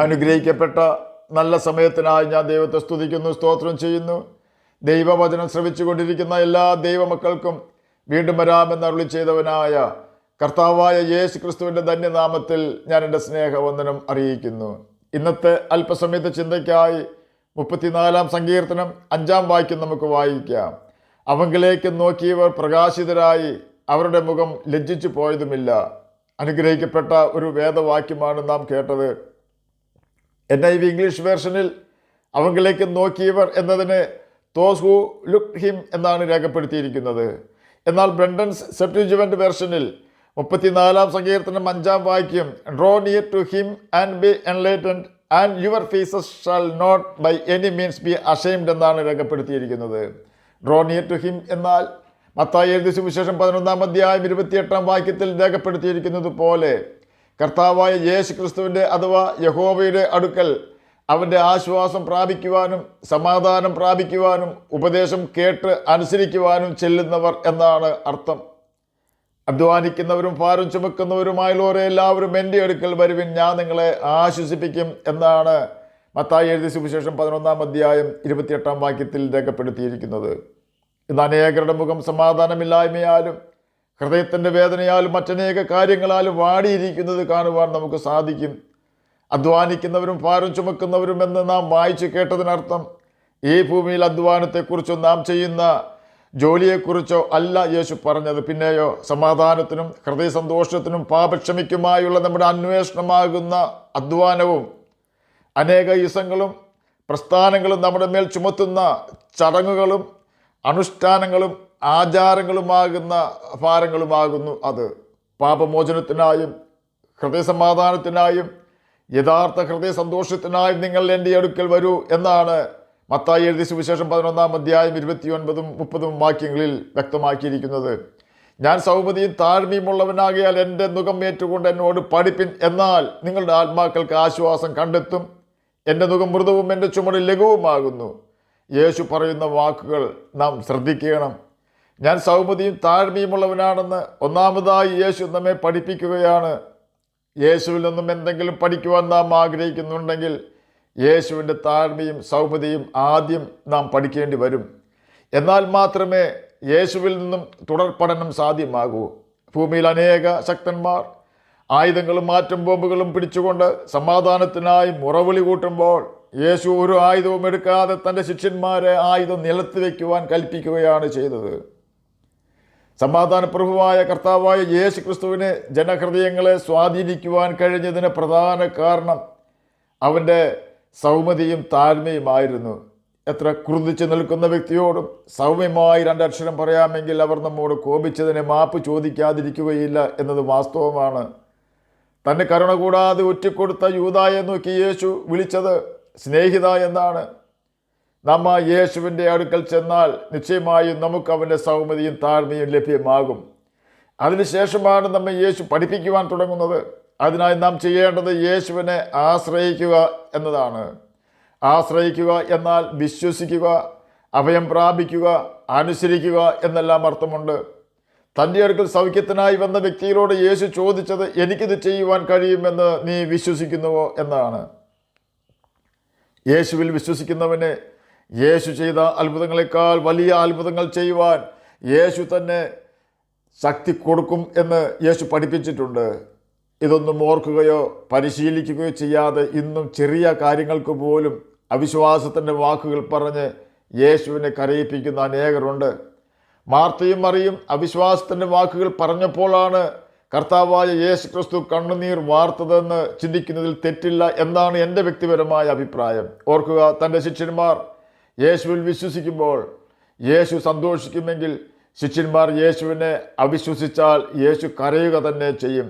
അനുഗ്രഹിക്കപ്പെട്ട നല്ല സമയത്തിനായി ഞാൻ ദൈവത്തെ സ്തുതിക്കുന്നു, സ്തോത്രം ചെയ്യുന്നു. ദൈവവചനം ശ്രവിച്ചുകൊണ്ടിരിക്കുന്ന എല്ലാ ദൈവമക്കൾക്കും വീണ്ടും വരാമെന്ന് അരുളി ചെയ്തവനായ കർത്താവായ യേശു ക്രിസ്തുവിൻ്റെ ധന്യനാമത്തിൽ ഞാൻ എൻ്റെ സ്നേഹവന്ദനം അറിയിക്കുന്നു. ഇന്നത്തെ അല്പസമയത്തെ ചിന്തയ്ക്കായി 34 സങ്കീർത്തനം 5 വാക്യം നമുക്ക് വായിക്കാം. അവങ്കിലേക്ക് നോക്കിയവർ പ്രകാശിതരായി, അവരുടെ മുഖം ലജ്ജിച്ചു പോയതുമില്ല. അനുഗ്രഹിക്കപ്പെട്ട ഒരു വേദവാക്യമാണ് നാം കേട്ടത്. NIV ഇംഗ്ലീഷ് വേർഷനിൽ അവങ്കിലേക്ക് നോക്കിയവർ എന്നതിന് തോസ് ഹു ലുക്ഡ് ഹിം എന്നാണ് രേഖപ്പെടുത്തിയിരിക്കുന്നത്. എന്നാൽ ബ്രണ്ടൻസ് സെപ്റ്റുജിവന്റ് വേർഷനിൽ 34 സങ്കീർത്തനം 5 വാക്യം draw near to him and be enlightened and your faces shall not by any means be ashamed എന്നാണ് രേഖപ്പെടുത്തിയിരിക്കുന്നത്. ഡ്രോ നിയർ ടു ഹിം എന്നാൽ മത്തായി എഴുതിയ സുവിശേഷം 11 അധ്യായം 28 വാക്യത്തിൽ രേഖപ്പെടുത്തിയിരിക്കുന്നത് പോലെ കർത്താവായ യേശു ക്രിസ്തുവിൻ്റെ അഥവാ യഹോവയുടെ അടുക്കൽ അവൻ്റെ ആശ്വാസം പ്രാപിക്കുവാനും സമാധാനം പ്രാപിക്കുവാനും ഉപദേശം കേട്ട് അനുസരിക്കുവാനും ചെല്ലുന്നവർ എന്നാണ് അർത്ഥം. അധ്വാനിക്കുന്നവരും ഭാരം ചുമക്കുന്നവരുമായുള്ളവരെ എല്ലാവരും എൻ്റെ അടുക്കൽ വരുവിൻ, ഞാൻ നിങ്ങളെ ആശ്വസിപ്പിക്കും എന്നാണ് മത്തായി എഴുതിയ സുവിശേഷം 11 അധ്യായം 28 വാക്യത്തിൽ രേഖപ്പെടുത്തിയിരിക്കുന്നത്. ഇന്ന് അനേകരുടെ മുഖം സമാധാനമില്ലായ്മയാലും ഹൃദയത്തിൻ്റെ വേദനയാലും മറ്റനേക കാര്യങ്ങളാലും വാടിയിരിക്കുന്നത് കാണുവാൻ നമുക്ക് സാധിക്കും. അധ്വാനിക്കുന്നവരും ഭാരം ചുമക്കുന്നവരും എന്ന് നാം വായിച്ചു കേട്ടതിനർത്ഥം ഈ ഭൂമിയിൽ അധ്വാനത്തെക്കുറിച്ചോ നാം ചെയ്യുന്ന ജോലിയെക്കുറിച്ചോ അല്ല യേശു പറഞ്ഞത്. പിന്നെയോ സമാധാനത്തിനും ഹൃദയ സന്തോഷത്തിനും പാപക്ഷമിക്കുമായുള്ള നമ്മുടെ അന്വേഷണമാകുന്ന അധ്വാനവും അനേക ഇസങ്ങളും പ്രസ്ഥാനങ്ങളും നമ്മുടെ മേൽ ചുമത്തുന്ന ചടങ്ങുകളും അനുഷ്ഠാനങ്ങളും ആചാരങ്ങളുമാകുന്ന ഭാരങ്ങളുമാകുന്നു. അത് പാപമോചനത്തിനായും ഹൃദയസമാധാനത്തിനായും യഥാർത്ഥ ഹൃദയ സന്തോഷത്തിനായും നിങ്ങൾ എൻ്റെ അടുക്കൽ വരൂ എന്നാണ് മത്തായി എഴുതിയ സുവിശേഷം 11 അധ്യായം 29 30 വാക്യങ്ങളിൽ വ്യക്തമാക്കിയിരിക്കുന്നത്. ഞാൻ സൗമ്യതയും താഴ്മയുമുള്ളവനാകിയാൽ എൻ്റെ നുകം ഏറ്റുകൊണ്ട് എന്നോട് പഠിപ്പിൻ, എന്നാൽ നിങ്ങളുടെ ആത്മാക്കൾക്ക് ആശ്വാസം കണ്ടെത്തും. എൻ്റെ നുകം മൃദുവും എൻ്റെ ചുമട് ലഘുവുമാകുന്നു. യേശു പറയുന്ന വാക്കുകൾ നാം ശ്രദ്ധിക്കണം. ഞാൻ സൗമ്യതയും താഴ്മയുമുള്ളവനാണെന്ന് ഒന്നാമതായി യേശു നമ്മെ പഠിപ്പിക്കുകയാണ്. യേശുവിൽ നിന്നും എന്തെങ്കിലും പഠിക്കുവാൻ നാം ആഗ്രഹിക്കുന്നുണ്ടെങ്കിൽ യേശുവിൻ്റെ താഴ്മയും സൗമ്യതയും ആദ്യം നാം പഠിക്കേണ്ടി വരും. എന്നാൽ മാത്രമേ യേശുവിൽ നിന്നും തുടർ പഠനം സാധ്യമാകൂ. ഭൂമിയിൽ അനേക ശക്തന്മാർ ആയുധങ്ങളും ആറ്റം ബോംബുകളും പിടിച്ചുകൊണ്ട് സമാധാനത്തിനായി മുറവിളി കൂട്ടുമ്പോൾ യേശു ഒരു ആയുധവും എടുക്കാതെ തൻ്റെ ശിഷ്യന്മാരെ ആയുധം നിലത്ത് വയ്ക്കുവാൻ കൽപ്പിക്കുകയാണ് ചെയ്തത്. സമാധാനപ്രഭുവായ കർത്താവായ യേശു ക്രിസ്തുവിന് ജനഹൃദയങ്ങളെ സ്വാധീനിക്കുവാൻ കഴിഞ്ഞതിന് പ്രധാന കാരണം അവൻ്റെ സൗമ്യതയും താഴ്മയുമായിരുന്നു. എത്ര ക്രുദ്ധിച്ച് നിൽക്കുന്ന വ്യക്തിയോടും സൗമ്യമായി 2 അക്ഷരം പറയാമെങ്കിൽ അവർ നമ്മോട് കോപിച്ചതിനെ മാപ്പ് ചോദിക്കാതിരിക്കുകയില്ല എന്നത് വാസ്തവമാണ്. തന്നെ കരുണ കൂടാതെ ഒറ്റിക്കൊടുത്ത യൂദായെ നോക്കി യേശു വിളിച്ചത് സ്നേഹിത എന്നാണ്. നമ്മ യേശുവിൻ്റെ അടുക്കൽ ചെന്നാൽ നിശ്ചയമായും നമുക്ക് അവൻ്റെ സൗമ്യതയും താഴ്മയും ലഭ്യമാകും. അതിനുശേഷമാണ് നമ്മെ യേശു പഠിപ്പിക്കുവാൻ തുടങ്ങുന്നത്. അതിനായി നാം ചെയ്യേണ്ടത് യേശുവിനെ ആശ്രയിക്കുക എന്നതാണ്. ആശ്രയിക്കുക എന്നാൽ വിശ്വസിക്കുക, അഭയം പ്രാപിക്കുക, അനുസരിക്കുക എന്നെല്ലാം അർത്ഥമുണ്ട്. തൻ്റെ അടുക്കൽ സൗഖ്യത്തിനായി വന്ന വ്യക്തികളോട് യേശു ചോദിച്ചത് എനിക്കിത് ചെയ്യുവാൻ കഴിയുമെന്ന് നീ വിശ്വസിക്കുന്നുവോ എന്നാണ്. യേശുവിൽ വിശ്വസിക്കുന്നവന് യേശു ചെയ്ത അത്ഭുതങ്ങളെക്കാൾ വലിയ അത്ഭുതങ്ങൾ ചെയ്യുവാൻ യേശു തന്നെ ശക്തി കൊടുക്കും എന്ന് യേശു പഠിപ്പിച്ചിട്ടുണ്ട്. ഇതൊന്നും ഓർക്കുകയോ പരിശീലിക്കുകയോ ചെയ്യാതെ ഇന്നും ചെറിയ കാര്യങ്ങൾക്ക് പോലും അവിശ്വാസത്തിൻ്റെ വാക്കുകൾ പറഞ്ഞ് യേശുവിനെ കരയിപ്പിക്കുന്ന അനേകരുണ്ട്. മാർത്തയും മറിയും അവിശ്വാസത്തിൻ്റെ വാക്കുകൾ പറഞ്ഞപ്പോഴാണ് കർത്താവായ യേശു ക്രിസ്തു കണ്ണുനീർ വാർത്തതെന്ന് ചിന്തിക്കുന്നതിൽ തെറ്റില്ല എന്നാണ് എൻ്റെ വ്യക്തിപരമായ അഭിപ്രായം. ഓർക്കുക, തൻ്റെ ശിഷ്യന്മാർ യേശുവിൽ വിശ്വസിക്കുമ്പോൾ യേശു സന്തോഷിക്കുമെങ്കിൽ ശിഷ്യന്മാർ യേശുവിനെ അവിശ്വസിച്ചാൽ യേശു കരയുക തന്നെ ചെയ്യും.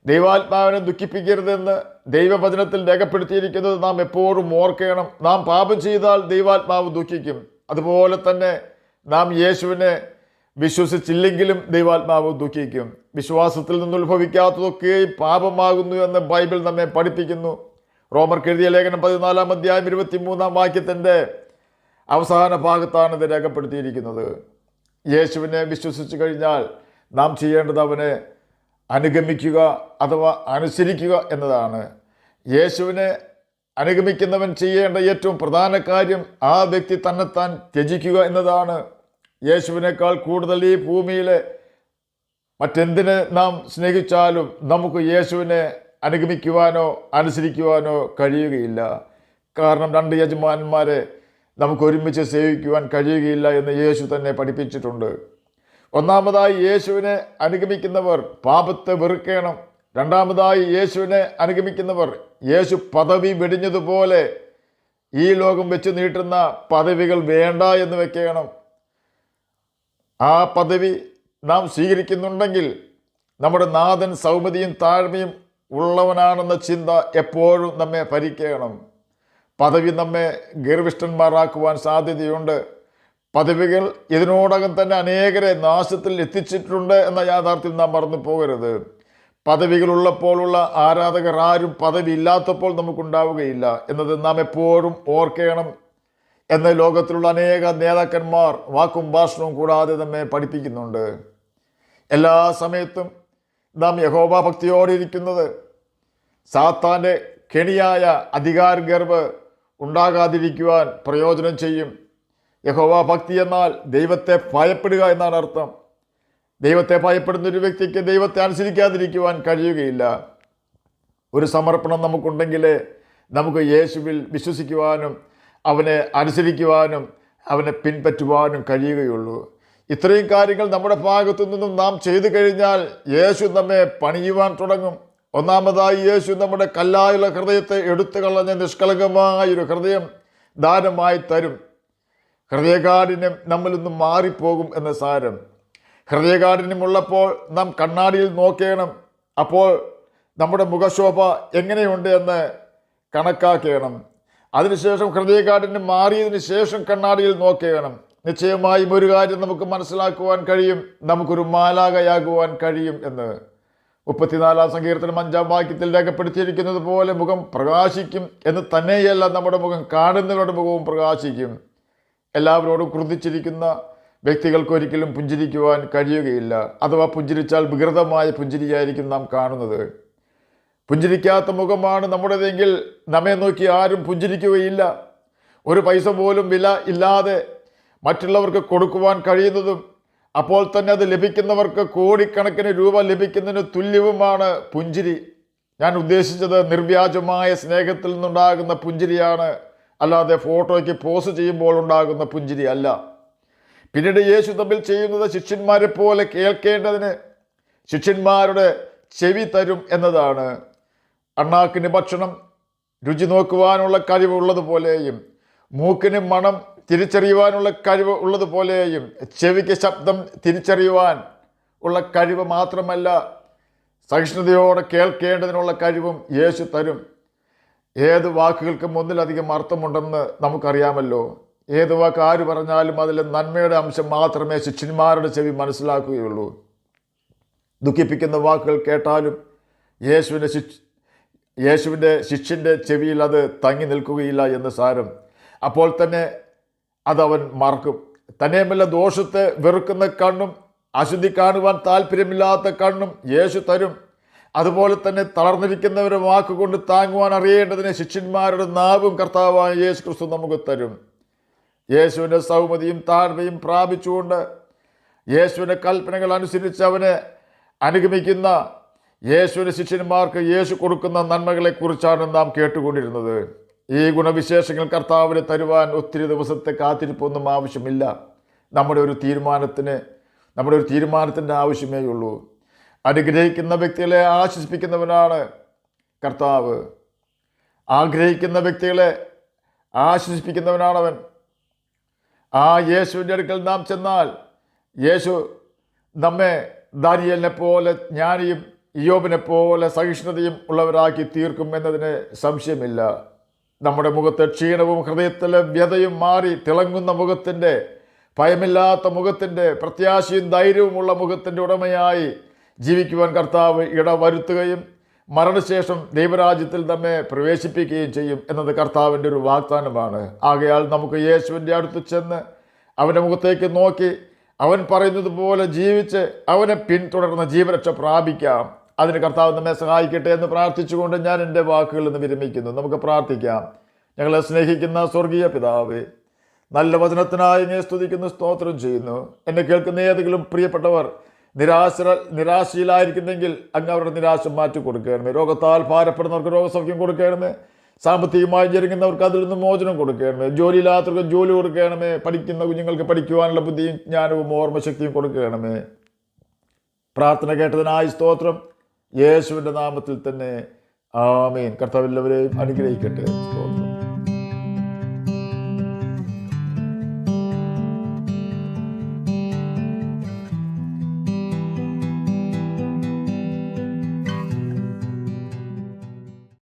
ദൈവാത്മാവിനെ ദുഃഖിപ്പിക്കരുതെന്ന് ദൈവവചനത്തിൽ രേഖപ്പെടുത്തിയിരിക്കുന്നത് നാം എപ്പോഴും ഓർക്കണം. നാം പാപം ചെയ്താൽ ദൈവാത്മാവ് ദുഃഖിക്കും. അതുപോലെ തന്നെ നാം യേശുവിനെ വിശ്വസിച്ചില്ലെങ്കിലും ദൈവാത്മാവ് ദുഃഖിക്കും. വിശ്വാസത്തിൽ നിന്നുത്ഭവിക്കാത്തതൊക്കെയും പാപമാകുന്നു എന്ന് ബൈബിൾ നമ്മെ പഠിപ്പിക്കുന്നു. റോമർക്ക് എഴുതിയ ലേഖനം 14 അധ്യായം 23 വാക്യത്തിൻ്റെ അവസാന ഭാഗത്താണ് ഇത് രേഖപ്പെടുത്തിയിരിക്കുന്നത്. യേശുവിനെ വിശ്വസിച്ചു കഴിഞ്ഞാൽ നാം ചെയ്യേണ്ടത് അവനെ അനുഗമിക്കുക അഥവാ അനുസരിക്കുക എന്നതാണ്. യേശുവിനെ അനുഗമിക്കുന്നവൻ ചെയ്യേണ്ട ഏറ്റവും പ്രധാന കാര്യം ആ വ്യക്തി തന്നെത്താൻ ത്യജിക്കുക എന്നതാണ്. യേശുവിനേക്കാൾ കൂടുതൽ ഈ ഭൂമിയിലെ മറ്റെന്തിനെ നാം സ്നേഹിച്ചാലും നമുക്ക് യേശുവിനെ അനുഗമിക്കുവാനോ അനുസരിക്കുവാനോ കഴിയുകയില്ല. കാരണം രണ്ട് യജമാനന്മാരെ നമുക്ക് ഒരുമിച്ച് സേവിക്കുവാൻ കഴിയുകയില്ല എന്ന് യേശു തന്നെ പഠിപ്പിച്ചിട്ടുണ്ട്. ഒന്നാമതായി യേശുവിനെ അനുഗമിക്കുന്നവർ പാപത്തെ വെറുക്കണം. രണ്ടാമതായി യേശുവിനെ അനുഗമിക്കുന്നവർ യേശു പദവി വെടിഞ്ഞതുപോലെ ഈ ലോകം വെച്ച് നീട്ടുന്ന പദവികൾ വേണ്ട എന്ന് വെക്കണം. ആ പദവി നാം സ്വീകരിക്കുന്നുണ്ടെങ്കിൽ നമ്മുടെ നാഥൻ സൗമ്യതയും താഴ്മയും ഉള്ളവനാണെന്ന ചിന്ത എപ്പോഴും നമ്മെ ഭരിക്കണം. പദവി നമ്മെ ഗർവിഷ്ഠന്മാരാക്കുവാൻ സാധ്യതയുണ്ട്. പദവികൾ ഇതിനോടകം തന്നെ അനേകരെ നാശത്തിൽ എത്തിച്ചിട്ടുണ്ട് എന്ന യാഥാർത്ഥ്യം നാം മറന്നു പോകരുത്. പദവികളുള്ളപ്പോഴുള്ള ആരാധകർ ആരും പദവി ഇല്ലാത്തപ്പോൾ നമുക്കുണ്ടാവുകയില്ല എന്നത് നാം എപ്പോഴും ഓർക്കണം എന്ന് ലോകത്തിലുള്ള അനേക നേതാക്കന്മാർ വാക്കും ഭാഷണവും കൂടാതെ നമ്മെ പഠിപ്പിക്കുന്നുണ്ട്. എല്ലാ സമയത്തും നാം യഹോവ ഭക്തിയോടെ ഇരിക്കുന്നത് സാത്താൻ്റെ കെണിയായ അധികാരഗർവ് ഉണ്ടാകാതിരിക്കുവാൻ പ്രയോജനം ചെയ്യും. യഹോവ ഭക്തി എന്നാൽ ദൈവത്തെ ഭയപ്പെടുക എന്നാണ് അർത്ഥം. ദൈവത്തെ ഭയപ്പെടുന്ന ഒരു വ്യക്തിക്ക് ദൈവത്തെ അനുസരിക്കാതിരിക്കുവാൻ കഴിയുകയില്ല. ഒരു സമർപ്പണം നമുക്കുണ്ടെങ്കിലേ നമുക്ക് യേശുവിൽ വിശ്വസിക്കുവാനും അവനെ അനുസരിക്കുവാനും അവനെ പിൻപറ്റുവാനും കഴിയുകയുള്ളൂ. ഇത്രയും കാര്യങ്ങൾ നമ്മുടെ ഭാഗത്തു നിന്നും നാം ചെയ്തു കഴിഞ്ഞാൽ യേശു നമ്മെ പണിയുവാൻ തുടങ്ങും. ഒന്നാമതായി യേശു നമ്മുടെ കല്ലായുള്ള ഹൃദയത്തെ എടുത്തു കളഞ്ഞ നിഷ്കളങ്കമായൊരു ഹൃദയം ദാനമായി തരും. ഹൃദയകാഠിന്യം നമ്മിൽ നിന്നും മാറിപ്പോകും എന്ന് സാരം. ഹൃദയകാഠിന്യമുള്ളപ്പോൾ നാം കണ്ണാടിയിൽ നോക്കണം. അപ്പോൾ നമ്മുടെ മുഖശോഭ എങ്ങനെയുണ്ട് എന്ന് കണക്കാക്കണം. അതിനുശേഷം ഹൃദയകാഠിന്യം മാറിയതിന് ശേഷം കണ്ണാടിയിൽ നോക്കണം. നിശ്ചയമായും ഒരു കാര്യം നമുക്ക് മനസ്സിലാക്കുവാൻ കഴിയും, നമുക്കൊരു മാലാഖയാകുവാൻ കഴിയും എന്ന്. 34-ാം സങ്കീർത്തനം 5-ാം വാക്യത്തിൽ രേഖപ്പെടുത്തിയിരിക്കുന്നത് പോലെ മുഖം പ്രകാശിക്കും എന്ന് തന്നെയല്ല, നമ്മുടെ മുഖം കാണുന്നവരുടെ മുഖവും പ്രകാശിക്കും. എല്ലാവരോടും ക്രുദ്ധിച്ചിരിക്കുന്ന വ്യക്തികൾക്ക് ഒരിക്കലും പുഞ്ചിരിക്കുവാൻ കഴിയുകയില്ല. അഥവാ പുഞ്ചിരിച്ചാൽ വികൃതമായ പുഞ്ചിരിയായിരിക്കും നാം കാണുന്നത്. പുഞ്ചിരിക്കാത്ത മുഖമാണ് നമ്മുടേതെങ്കിൽ നമ്മെ നോക്കി ആരും പുഞ്ചിരിക്കുകയില്ല. ഒരു പൈസ പോലും വില ഇല്ലാതെ മറ്റുള്ളവർക്ക് കൊടുക്കുവാൻ കഴിയുന്നതും അപ്പോൾ തന്നെ അത് ലഭിക്കുന്നവർക്ക് കോടിക്കണക്കിന് രൂപ ലഭിക്കുന്നതിന് തുല്യവുമാണ് പുഞ്ചിരി. ഞാൻ ഉദ്ദേശിച്ചത് നിർവ്യാജമായ സ്നേഹത്തിൽ നിന്നുണ്ടാകുന്ന പുഞ്ചിരിയാണ്, അല്ലാതെ ഫോട്ടോയ്ക്ക് പോസ്റ്റ് ചെയ്യുമ്പോൾ ഉണ്ടാകുന്ന പുഞ്ചിരി അല്ല. പിന്നീട് യേശു തമ്മിൽ ചെയ്യുന്നത് ശിഷ്യന്മാരെ പോലെ കേൾക്കേണ്ടതിന് ശിഷ്യന്മാരുടെ ചെവി തരും എന്നതാണ്. അണ്ണാക്കിന് ഭക്ഷണം രുചി നോക്കുവാനുള്ള കഴിവ് ഉള്ളതുപോലെയും മൂക്കിന് മണം തിരിച്ചറിയുവാനുള്ള കഴിവ് ഉള്ളതുപോലെയും ചെവിക്ക് ശബ്ദം തിരിച്ചറിയുവാൻ ഉള്ള കഴിവ് മാത്രമല്ല, സഹിഷ്ണുതയോടെ കേൾക്കേണ്ടതിനുള്ള കഴിവും യേശു തരും. ഏത് വാക്കുകൾക്കും ഒന്നിലധികം അർത്ഥമുണ്ടെന്ന് നമുക്കറിയാമല്ലോ. ഏത് വാക്ക് ആര് പറഞ്ഞാലും അതിൽ നന്മയുടെ അംശം മാത്രമേ ശിഷ്യന്മാരുടെ ചെവി മനസ്സിലാക്കുകയുള്ളൂ. ദുഃഖിപ്പിക്കുന്ന വാക്കുകൾ കേട്ടാലും യേശുവിൻ്റെ ശിഷ്യൻ്റെ ചെവിയിൽ അത് തങ്ങി നിൽക്കുകയില്ല എന്ന് സാരം. അപ്പോൾ തന്നെ അതവൻ മറക്കും. തന്നെയുമല്ല, ദോഷത്തെ വെറുക്കുന്ന കണ്ണും അശുദ്ധി കാണുവാൻ താല്പര്യമില്ലാത്ത കണ്ണും യേശു തരും. അതുപോലെ തന്നെ തളർന്നിരിക്കുന്നവരെ വാക്കുകൊണ്ട് താങ്ങുവാൻ അറിയേണ്ടതിന് ശിഷ്യന്മാരുടെ നാവും കർത്താവായ യേശു ക്രിസ്തു നമുക്ക് തരും. യേശുവിൻ്റെ സൗമ്യതയും താഴ്മയും പ്രാപിച്ചുകൊണ്ട് യേശുവിൻ്റെ കൽപ്പനകൾ അനുസരിച്ച് അവനെ അനുഗമിക്കുന്ന യേശുവിൻ്റെ ശിഷ്യന്മാർക്ക് യേശു കൊടുക്കുന്ന നന്മകളെക്കുറിച്ചാണ് നാം കേട്ടുകൊണ്ടിരുന്നത്. ഈ ഗുണവിശേഷങ്ങൾ കർത്താവിന് തരുവാൻ ഒത്തിരി ദിവസത്തെ കാത്തിരിപ്പൊന്നും ആവശ്യമില്ല. നമ്മുടെ ഒരു തീരുമാനത്തിൻ്റെ ആവശ്യമേ ഉള്ളൂ. അനുഗ്രഹിക്കുന്ന വ്യക്തികളെ ആശ്വസിപ്പിക്കുന്നവനാണ് കർത്താവ്. ആഗ്രഹിക്കുന്ന വ്യക്തികളെ ആശ്വസിപ്പിക്കുന്നവനാണവൻ. ആ യേശുവിൻ്റെ അടുക്കൽ നാം ചെന്നാൽ യേശു നമ്മെ ദാനിയേലിനെ പോലെ ജ്ഞാനിയും ഇയ്യോബിനെ പോലെ സഹിഷ്ണുതയും ഉള്ളവരാക്കി തീർക്കും എന്നതിന് സംശയമില്ല. നമ്മുടെ മുഖത്തെ ക്ഷീണവും ഹൃദയത്തിലെ വ്യതയും മാറി തിളങ്ങുന്ന മുഖത്തിൻ്റെ, ഭയമില്ലാത്ത മുഖത്തിൻ്റെ, പ്രത്യാശയും ധൈര്യവുമുള്ള മുഖത്തിൻ്റെ ഉടമയായി ജീവിക്കുവാൻ കർത്താവ് ഇടവരുത്തുകയും മരണശേഷം ദൈവരാജ്യത്തിൽ നമ്മെ പ്രവേശിപ്പിക്കുകയും ചെയ്യും എന്നത് കർത്താവിൻ്റെ ഒരു വാഗ്ദാനമാണ്. ആകയാൽ നമുക്ക് യേശുവിൻ്റെ അടുത്ത് ചെന്ന് അവൻ്റെ മുഖത്തേക്ക് നോക്കി അവൻ പറയുന്നത് പോലെ ജീവിച്ച് അവനെ പിന്തുടർന്ന് ജീവരക്ഷ പ്രാപിക്കാം. അതിന് കർത്താവ് നമ്മെ സഹായിക്കട്ടെ എന്ന് പ്രാർത്ഥിച്ചുകൊണ്ട് ഞാൻ എൻ്റെ വാക്കുകളിൽ നിന്ന് വിരമിക്കുന്നു. നമുക്ക് പ്രാർത്ഥിക്കാം. ഞങ്ങളെ സ്നേഹിക്കുന്ന സ്വർഗീയ പിതാവേ, നല്ല വചനത്തിനായി ഞാൻ സ്തുതിക്കുന്നു, സ്തോത്രം ചെയ്യുന്നു. എന്നെ കേൾക്കുന്ന ഏതെങ്കിലും പ്രിയപ്പെട്ടവർ നിരാശയിലായിരിക്കുന്നെങ്കിൽ അങ്ങ് അവരുടെ നിരാശ മാറ്റി കൊടുക്കണമേ. രോഗത്താൽ ഭാരപ്പെടുന്നവർക്ക് രോഗസൗഖ്യം കൊടുക്കണമേ. സാമ്പത്തികമായി ജരുങ്ങുന്നവർക്ക് അതിൽ നിന്ന് മോചനം കൊടുക്കണമേ. ജോലിയില്ലാത്തവർക്ക് ജോലി കൊടുക്കണമേ. പഠിക്കുന്ന കുഞ്ഞുങ്ങൾക്ക് പഠിക്കുവാനുള്ള ബുദ്ധിയും ജ്ഞാനവും ഓർമ്മശക്തിയും കൊടുക്കണമേ. പ്രാർത്ഥന കേട്ടതിനായി സ്തോത്രം. യേശുവിൻ്റെ നാമത്തിൽ തന്നെ ആമേൻ. കർത്താവ് എല്ലാവരെയും അനുഗ്രഹിക്കട്ടെ. സ്തോത്രം.